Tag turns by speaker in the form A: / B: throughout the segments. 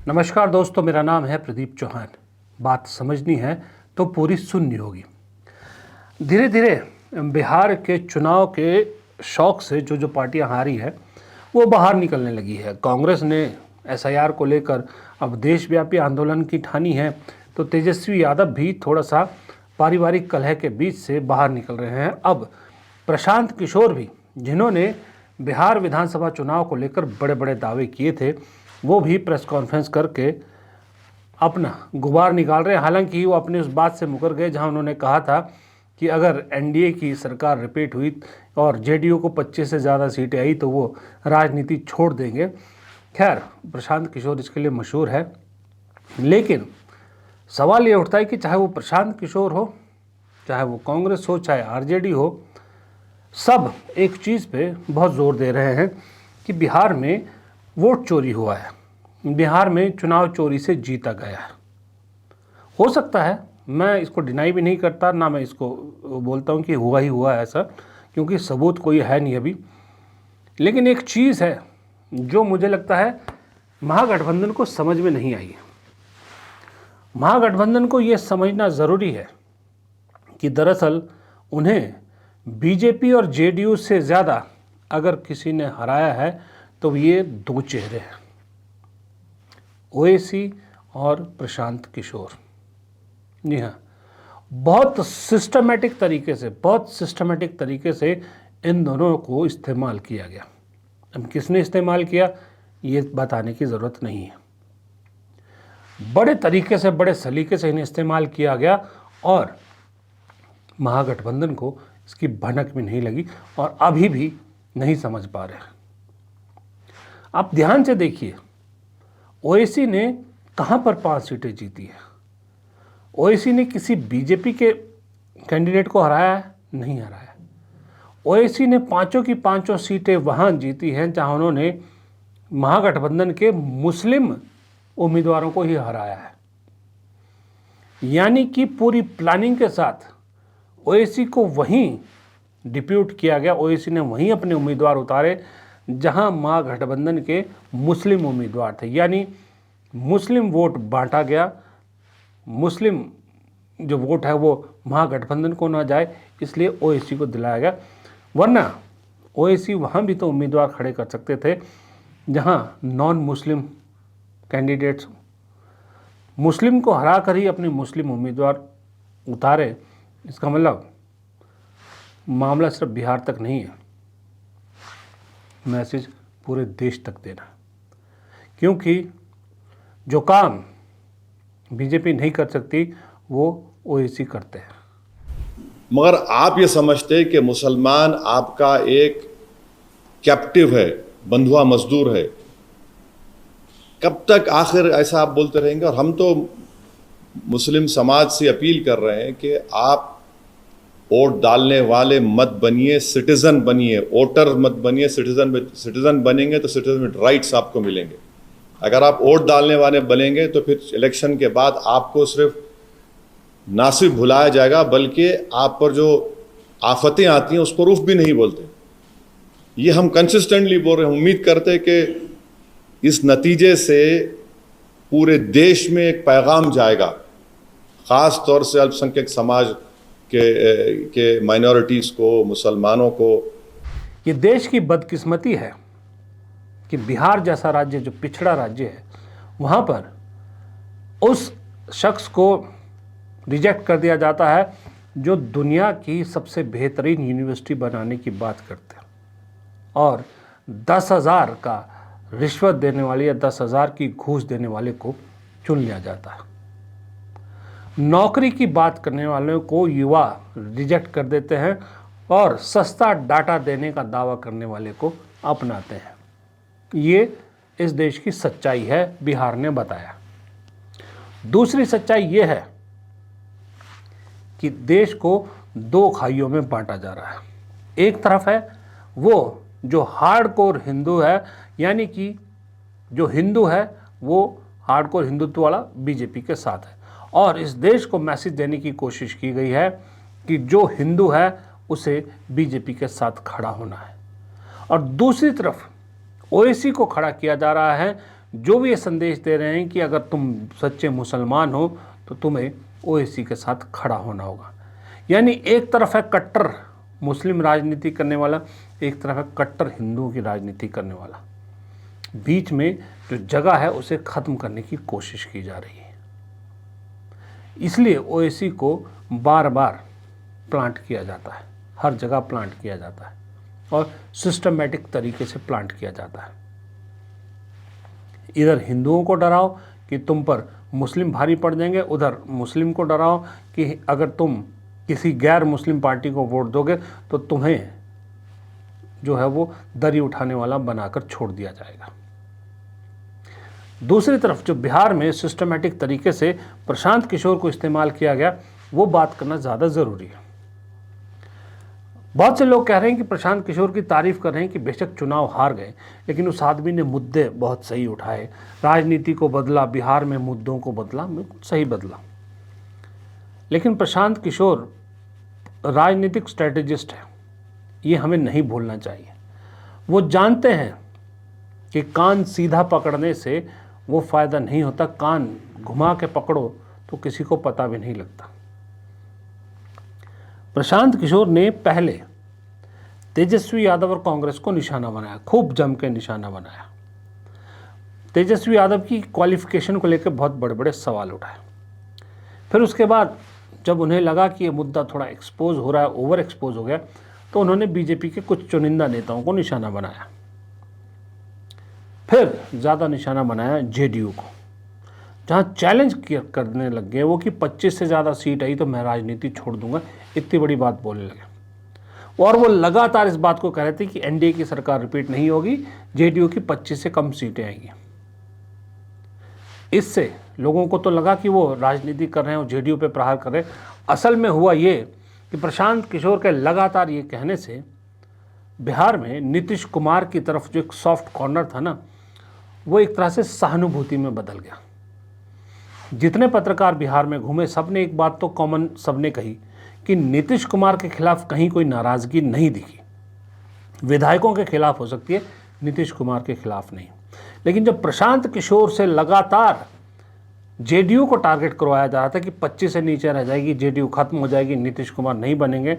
A: नमस्कार दोस्तों, मेरा नाम है प्रदीप चौहान। बात समझनी है तो पूरी सुननी होगी। धीरे धीरे बिहार के चुनाव के शौक से जो पार्टियां हारी है वो बाहर निकलने लगी है। कांग्रेस ने एसआईआर को लेकर अब देशव्यापी आंदोलन की ठानी है, तो तेजस्वी यादव भी थोड़ा सा पारिवारिक कलह के बीच से बाहर निकल रहे हैं। अब प्रशांत किशोर भी, जिन्होंने बिहार विधानसभा चुनाव को लेकर बड़े बड़े दावे किए थे, वो भी प्रेस कॉन्फ्रेंस करके अपना गुबार निकाल रहे हैं। हालांकि वो अपनी उस बात से मुकर गए जहां उन्होंने कहा था कि अगर एनडीए की सरकार रिपीट हुई और जेडीयू को 25 से ज़्यादा सीटें आई तो वो राजनीति छोड़ देंगे। खैर, प्रशांत किशोर इसके लिए मशहूर है, लेकिन सवाल ये उठता है कि चाहे वो प्रशांत किशोर हो, चाहे वो कांग्रेस हो, चाहे आरजेडी हो, सब एक चीज़ पे बहुत ज़ोर दे रहे हैं कि बिहार में वोट चोरी हुआ है, बिहार में चुनाव चोरी से जीता गया है। हो सकता है, मैं इसको डिनाई भी नहीं करता, ना मैं इसको बोलता हूँ कि हुआ ही हुआ है ऐसा, क्योंकि सबूत कोई है नहीं अभी। लेकिन एक चीज़ है जो मुझे लगता है महागठबंधन को समझ में नहीं आई है। महागठबंधन को ये समझना ज़रूरी है कि दरअसल उन्हें बीजेपी और जेडीयू से ज़्यादा अगर किसी ने हराया है तो ये दो चेहरे हैं, ओवैसी और प्रशांत किशोर। जी हाँ, बहुत सिस्टमेटिक तरीके से इन दोनों को इस्तेमाल किया गया। अब किसने इस्तेमाल किया ये बताने की ज़रूरत नहीं है। बड़े तरीके से, बड़े सलीके से इन्हें इस्तेमाल किया गया और महागठबंधन को इसकी भनक भी नहीं लगी और अभी भी नहीं समझ पा रहे। आप ध्यान से देखिए, ओवैसी ने कहाँ पर 5 सीटें जीती है। ओवैसी ने किसी बीजेपी के कैंडिडेट को हराया है? नहीं हराया। ओवैसी ने पांचों की पांचों सीटें वहाँ जीती हैं जहाँ उन्होंने महागठबंधन के मुस्लिम उम्मीदवारों को ही हराया है। यानी कि पूरी प्लानिंग के साथ ओवैसी को वहीं डिप्यूट किया गया, ओवैसी ने वहीं अपने उम्मीदवार उतारे जहां महागठबंधन के मुस्लिम उम्मीदवार थे। यानी मुस्लिम वोट बांटा गया, मुस्लिम जो वोट है वो महागठबंधन को ना जाए, इसलिए ओवैसी को दिलाया गया। वरना ओवैसी वहाँ भी तो उम्मीदवार खड़े कर सकते थे जहाँ नॉन मुस्लिम कैंडिडेट्स, मुस्लिम को हरा कर ही अपने मुस्लिम उम्मीदवार उतारे। इसका मतलब मामला सिर्फ बिहार तक नहीं है, मैसेज पूरे देश तक देना, क्योंकि जो काम बीजेपी नहीं कर सकती वो ओवैसी करते हैं।
B: मगर आप ये समझते हैं कि मुसलमान आपका एक कैप्टिव है, बंधुआ मजदूर है। कब तक आखिर ऐसा आप बोलते रहेंगे? और हम तो मुस्लिम समाज से अपील कर रहे हैं कि आप वोट डालने वाले मत बनिए, सिटीजन बनिए। वोटर मत बनिए, सिटीजन बनेंगे तो सिटीजन राइट्स आपको मिलेंगे। अगर आप वोट डालने वाले बनेंगे तो फिर इलेक्शन के बाद आपको सिर्फ ना सिर्फ भुलाया जाएगा, बल्कि आप पर जो आफतें आती हैं उसको रूफ भी नहीं बोलते। ये हम कंसिस्टेंटली बोल रहे हैं। उम्मीद करते हैं कि इस नतीजे से पूरे देश में एक पैगाम जाएगा, ख़ास तौर से अल्पसंख्यक समाज के माइनॉरिटीज़ को, मुसलमानों को।
A: ये देश की बदकिस्मती है कि बिहार जैसा राज्य, जो पिछड़ा राज्य है, वहाँ पर उस शख्स को रिजेक्ट कर दिया जाता है जो दुनिया की सबसे बेहतरीन यूनिवर्सिटी बनाने की बात करते हैं और 10,000 का रिश्वत देने वाले या 10,000 की घूस देने वाले को चुन लिया जाता है। नौकरी की बात करने वालों को युवा रिजेक्ट कर देते हैं और सस्ता डाटा देने का दावा करने वाले को अपनाते हैं। ये इस देश की सच्चाई है, बिहार ने बताया। दूसरी सच्चाई ये है कि देश को 2 खाइयों में बांटा जा रहा है। एक तरफ है वो जो हार्डकोर हिंदू है, यानी कि जो हिंदू है वो हार्डकोर हिंदुत्व वाला बीजेपी के साथ है, और इस देश को मैसेज देने की कोशिश की गई है कि जो हिंदू है उसे बीजेपी के साथ खड़ा होना है। और दूसरी तरफ ओवैसी को खड़ा किया जा रहा है जो भी ये संदेश दे रहे हैं कि अगर तुम सच्चे मुसलमान हो तो तुम्हें ओवैसी के साथ खड़ा होना होगा। यानी एक तरफ है कट्टर मुस्लिम राजनीति करने वाला, एक तरफ है कट्टर हिंदुओं की राजनीति करने वाला। बीच में जो जगह है उसे ख़त्म करने की कोशिश की जा रही है। इसलिए ओवैसी को बार बार प्लांट किया जाता है, हर जगह प्लांट किया जाता है और सिस्टमेटिक तरीके से प्लांट किया जाता है। इधर हिंदुओं को डराओ कि तुम पर मुस्लिम भारी पड़ जाएंगे, उधर मुस्लिम को डराओ कि अगर तुम किसी गैर मुस्लिम पार्टी को वोट दोगे तो तुम्हें जो है वो दरी उठाने वाला बनाकर छोड़ दिया जाएगा। दूसरी तरफ जो बिहार में सिस्टमेटिक तरीके से प्रशांत किशोर को इस्तेमाल किया गया, वो बात करना ज़्यादा ज़रूरी है। बहुत से लोग कह रहे हैं कि प्रशांत किशोर की तारीफ कर रहे हैं कि बेशक चुनाव हार गए, लेकिन उस आदमी ने मुद्दे बहुत सही उठाए, राजनीति को बदला, बिहार में मुद्दों को बदला, बिल्कुल सही बदला। लेकिन प्रशांत किशोर राजनीतिक स्ट्रेटेजिस्ट है, ये हमें नहीं भूलना चाहिए। वो जानते हैं कि कान सीधा पकड़ने से वो फ़ायदा नहीं होता, कान घुमा के पकड़ो तो किसी को पता भी नहीं लगता। प्रशांत किशोर ने पहले तेजस्वी यादव और कांग्रेस को निशाना बनाया, खूब जम के निशाना बनाया। तेजस्वी यादव की क्वालिफिकेशन को लेकर बहुत बड़े बड़े सवाल उठाए। फिर उसके बाद जब उन्हें लगा कि ये मुद्दा थोड़ा एक्सपोज हो रहा है, ओवर एक्सपोज हो गया, तो उन्होंने बीजेपी के कुछ चुनिंदा नेताओं को निशाना बनाया। फिर ज़्यादा निशाना बनाया जेडीयू को, जहाँ चैलेंज करने लग गए वो कि 25 से ज़्यादा सीट आई तो मैं राजनीति छोड़ दूंगा, इतनी बड़ी बात बोलने लगे। और वो लगातार इस बात को कह रहे थे कि एनडीए की सरकार रिपीट नहीं होगी, जेडीयू की 25 से कम सीटें आएंगी। इससे लोगों को तो लगा कि वो राजनीति कर रहे हैं और जेडीयू पे प्रहार कर रहे हैं। असल में हुआ ये कि प्रशांत किशोर के लगातार ये कहने से बिहार में नीतीश कुमार की तरफ जो एक सॉफ्ट कॉर्नर था ना, वो एक तरह से सहानुभूति में बदल गया। जितने पत्रकार बिहार में घूमे, सबने एक बात तो कॉमन सबने कही कि नीतीश कुमार के खिलाफ कहीं कोई नाराज़गी नहीं दिखी। विधायकों के खिलाफ हो सकती है, नीतीश कुमार के खिलाफ नहीं। लेकिन जब प्रशांत किशोर से लगातार जेडीयू को टारगेट करवाया जा रहा था कि 25 से नीचे रह जाएगी, जेडीयू खत्म हो जाएगी, नीतीश कुमार नहीं बनेंगे,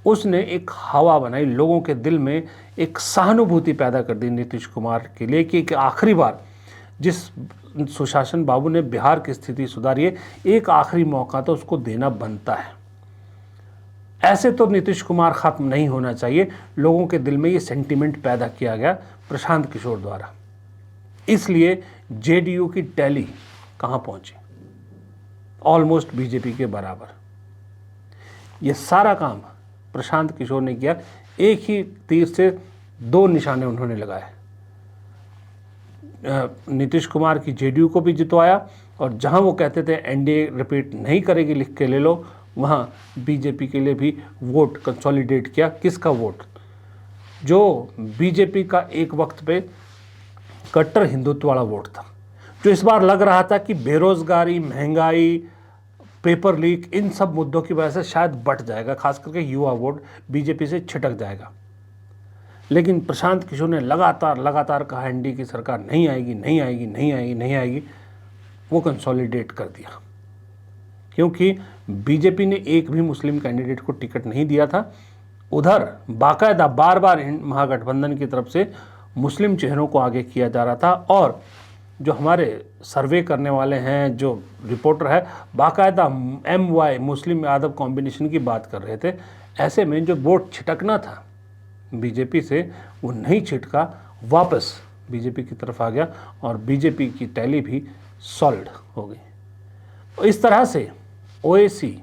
A: उसने एक हवा बनाई, लोगों के दिल में एक सहानुभूति पैदा कर दी नीतीश कुमार के लिए कि आखिरी बार जिस सुशासन बाबू ने बिहार की स्थिति सुधारी है, एक आखिरी मौका तो उसको देना बनता है। ऐसे तो नीतीश कुमार खत्म नहीं होना चाहिए। लोगों के दिल में ये सेंटीमेंट पैदा किया गया प्रशांत किशोर द्वारा। इसलिए जेडीयू की टैली कहाँ पहुंची, ऑलमोस्ट बीजेपी के बराबर। ये सारा काम प्रशांत किशोर ने किया। एक ही तीर से दो निशाने उन्होंने लगाए, नीतीश कुमार की जेडीयू को भी जितवाया, और जहां वो कहते थे एनडीए रिपीट नहीं करेगी, लिख के ले लो, वहां बीजेपी के लिए भी वोट कंसोलिडेट किया। किसका वोट? जो बीजेपी का एक वक्त पे कट्टर हिंदुत्व वाला वोट था, जो इस बार लग रहा था कि बेरोजगारी, महंगाई, पेपर लीक, इन सब मुद्दों की वजह से शायद बट जाएगा, खास करके युवा वोट बीजेपी से छिटक जाएगा। लेकिन प्रशांत किशोर ने लगातार कहा एनडीए की सरकार नहीं आएगी, नहीं आएगी, नहीं आएगी, नहीं आएगी। वो कंसोलिडेट कर दिया, क्योंकि बीजेपी ने एक भी मुस्लिम कैंडिडेट को टिकट नहीं दिया था। उधर बाकायदा बार बार महागठबंधन की तरफ से मुस्लिम चेहरों को आगे किया जा रहा था, और जो हमारे सर्वे करने वाले हैं, जो रिपोर्टर है, बाकायदा MY मुस्लिम यादव कॉम्बिनेशन की बात कर रहे थे। ऐसे में जो वोट छिटकना था बीजेपी से, वो नहीं छिटका, वापस बीजेपी की तरफ आ गया, और बीजेपी की टैली भी सॉलिड हो गई। तो इस तरह से ओवैसी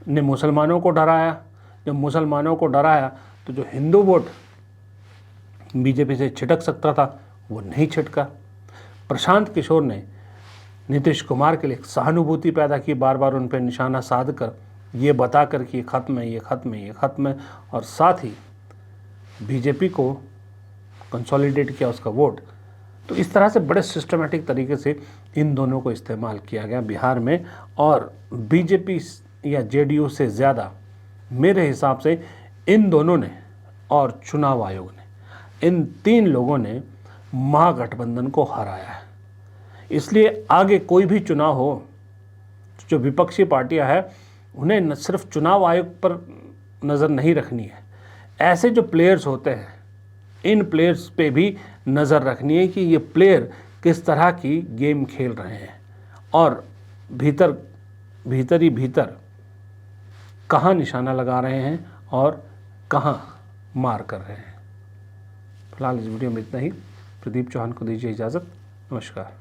A: ने मुसलमानों को डराया। जब मुसलमानों को डराया तो जो हिंदू वोट बीजेपी से छिटक सकता था वो नहीं छिटका। प्रशांत किशोर ने नीतीश कुमार के लिए एक सहानुभूति पैदा की, बार बार उन पर निशाना साध कर, ये बता कर कि ये ख़त्म है, ये ख़त्म है, ये ख़त्म है, और साथ ही बीजेपी को कंसोलिडेट किया उसका वोट। तो इस तरह से बड़े सिस्टमेटिक तरीके से इन दोनों को इस्तेमाल किया गया बिहार में, और बीजेपी या जेडीयू से ज़्यादा मेरे हिसाब से इन दोनों ने और चुनाव आयोग ने, इन तीन लोगों ने महागठबंधन को हराया है। इसलिए आगे कोई भी चुनाव हो, जो विपक्षी पार्टियां हैं उन्हें न सिर्फ चुनाव आयोग पर नज़र नहीं रखनी है, ऐसे जो प्लेयर्स होते हैं इन प्लेयर्स पे भी नज़र रखनी है कि ये प्लेयर किस तरह की गेम खेल रहे हैं और भीतर ही भीतर कहाँ निशाना लगा रहे हैं और कहाँ मार कर रहे हैं। फिलहाल इस वीडियो में इतना ही। प्रदीप चौहान को दीजिए इजाज़त। नमस्कार।